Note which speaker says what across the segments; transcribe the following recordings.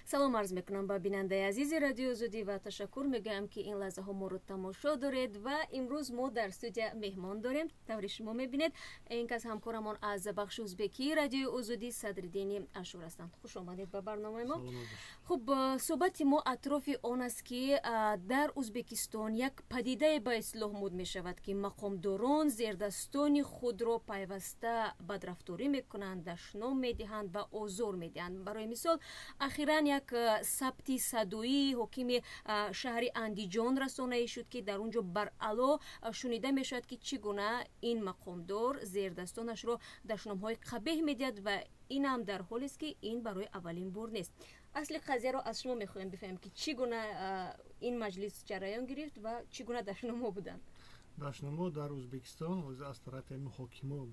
Speaker 1: салом арз мекунам ба бинандаи азизи радио Озодӣ ва ташаккур мегӯям ки ин лаҳзаҳо моро тамошо доред ва имрӯз мо дар студия меҳмон дорем. таври шумо мебинед, ин кас ҳамкорамон аз бахши ӯзбекии радиои Озодӣ Садриддини Ашур ҳастанд. хуш омадед ба барномаи мо. хуб, суҳбати мо атрофи он аст ки дар Ӯзбекистон як падидае ба ислоҳ муд мешавад ки мақомдорон зердастони худро пайваста бадрафторӣ мекунанд, дашном медиҳанд ва озор медиҳанд. барои мисол, ахиран як сабти садоии ҳокими шаҳри Андиҷон расонаӣ шуд ки дар онҷо баръало шунида мешавад ки чӣ гуна ин мақомдор зердастонашро дашномҳои қабеҳ медиҳад ва ин ҳам дар ҳолест ки ин барои аввалин бор нест. асли қазияро аз шумо мехоҳем бифаҳмем ки чӣ гуна ин маҷлис ҷараён гирифт ва чӣ гуна дашномҳо буданд.
Speaker 2: дашномҳо дар Ӯзбекистон аз тарафи ҳокимон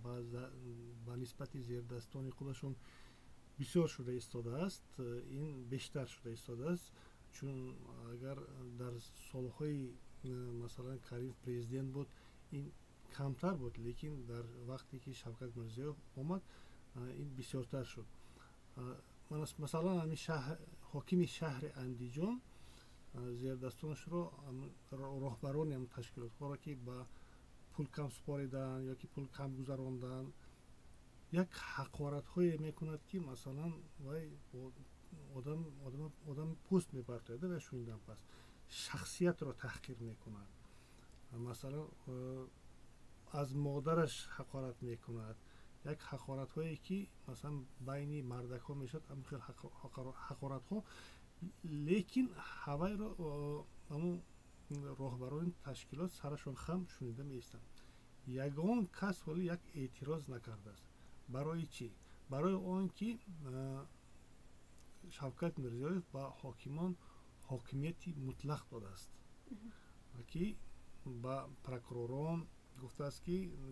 Speaker 2: ба нисбати зердастони худашон бисёр шуда истодааст. ин бештар шуда истодааст, чун агар дар солҳои масалан Карим президент буд, ин камтар буд, лекин дар вақте ки Шавкат Мирзиёев омад, ин бисёртар шуд. масалан ҳокими шаҳри Андиҷон зердастонашро роҳбарони ташкилотҳоро ки ба пул кам споридан ёки пул кам гузарондан, як ҳақоратҳое мекунад ки масалан вай одам пӯст мепартояда ва шунидан пас шахсиятро таҳқир мекунад. масалан аз модараш ҳақорат мекунад. як ҳақоратҳое ки масалан байни мардакҳо мешавад, амхел ҳақоратҳо, лекин ҳавайро амун роҳбарони ташкилот сарашон хам шунида меистанд. ягон кас вале як эътироз накардааст. барои чӣ? барои он ки Шавкат Мирзиёев ба ҳокимон ҳокимияти мутлақ додааст, ки ба прокуророн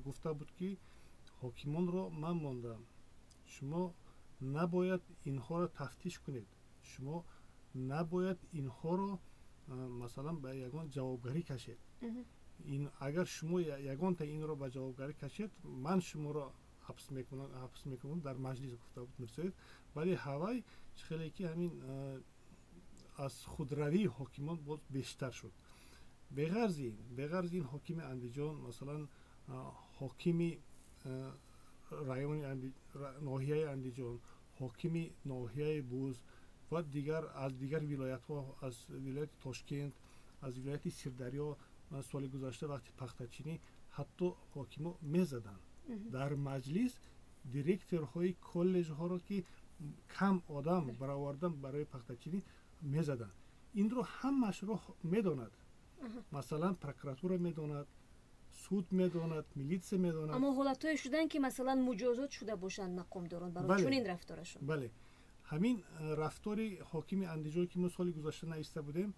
Speaker 2: гуфта буд ки ҳокимонро ман мондам, шумо набояд инҳоро тафтиш кунед, шумо набояд инҳоро масалан ба ягон ҷавобгарӣ кашед. агар шумо ягонта инро ба ҷавобгарӣ кашед, ман шуморо ҳабс мекунам дар маҷлис гуфта буд Мирзиёев. вале ҳавай хеле ки ҳамин аз худравии ҳокимон боз бештар шуд. беғарзи ин ҳокими Андиҷон, масалан ҳокими райони ноҳияи Андиҷон, ҳокими ноҳияи Буз ва аз дигар вилоятҳо, аз вилояти Тошкент, аз вилояти Сирдарё соли гузашта вақти пахтачинӣ ҳатто ҳокимо мезаданд. дар маҷлис директорҳои коллеҷҳоро ки кам одам баровардан барои пахтачинӣ мезаданд. инро ҳамашро медонад. масалан прокуратура медонад, суд медонад, милитсия медонад.
Speaker 1: аммо ҳолатҳое шуданд ки масалан муҷозот шуда бошанд мақомдорон барои чунин рафторашон.
Speaker 2: бале, ҳамин рафтори ҳокими Андиҷон ки мо соли гузашта наиста будем,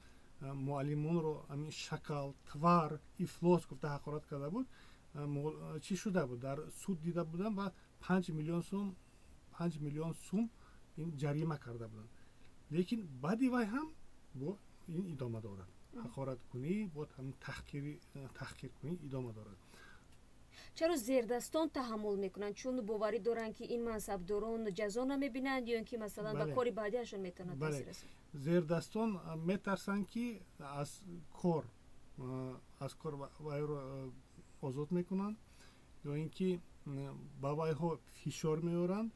Speaker 2: муаллимонро ҳамин шакал, твар, ифлос гуфта ҳақорат карда буд. чӣ шуда буд? дар суд дида буданд ва 5 миллион сум ин ҷарима карда буданд. лекин баъди вай ҳам бо ин идома дорад. ҳақораткунӣ бо таҳқиркунӣ идома дорад.
Speaker 1: чаро зердастон таҳаммул мекунанд? чун боварӣ доранд ки ин мансабдорон ҷазо намебинанд ё ин ки масалан ба кори баъдиашон метавонад таъсир расонад?
Speaker 2: зердастон метарсанд ки аз кор вайро озод мекунанд ё ин ки ба вайҳо фишор меоранд.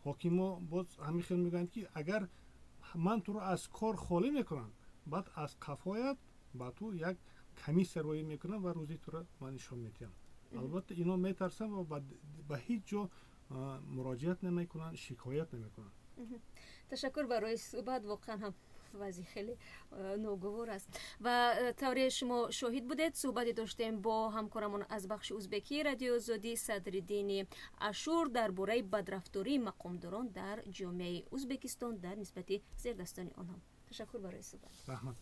Speaker 2: ҳокимо боз ҳамин хел мегӯянд ки агар ман туро аз кор холӣ мекунам, баъд аз қафоят ба ту як комиссия роӣ мекунам ва рӯзи туро ман нишон медиҳам. албатта ино метарсанд ва ба ҳеҷ ҷо муроҷиат намекунанд, шикоят намекунанд.
Speaker 1: ташаккур барои суҳбат. воқеан ҳам вазъи хеле ногувор аст ва тавре шумо шоҳид будед. суҳбате доштем бо ҳамкорамон аз бахши ӯзбекии радиои Озодӣ Садриддини Ашур дар бораи бадрафтории мақомдорон дар ҷомеаи Ӯзбекистон дар нисбати зердастони онҳо. ташаккур барои суҳбат.
Speaker 2: раҳмат.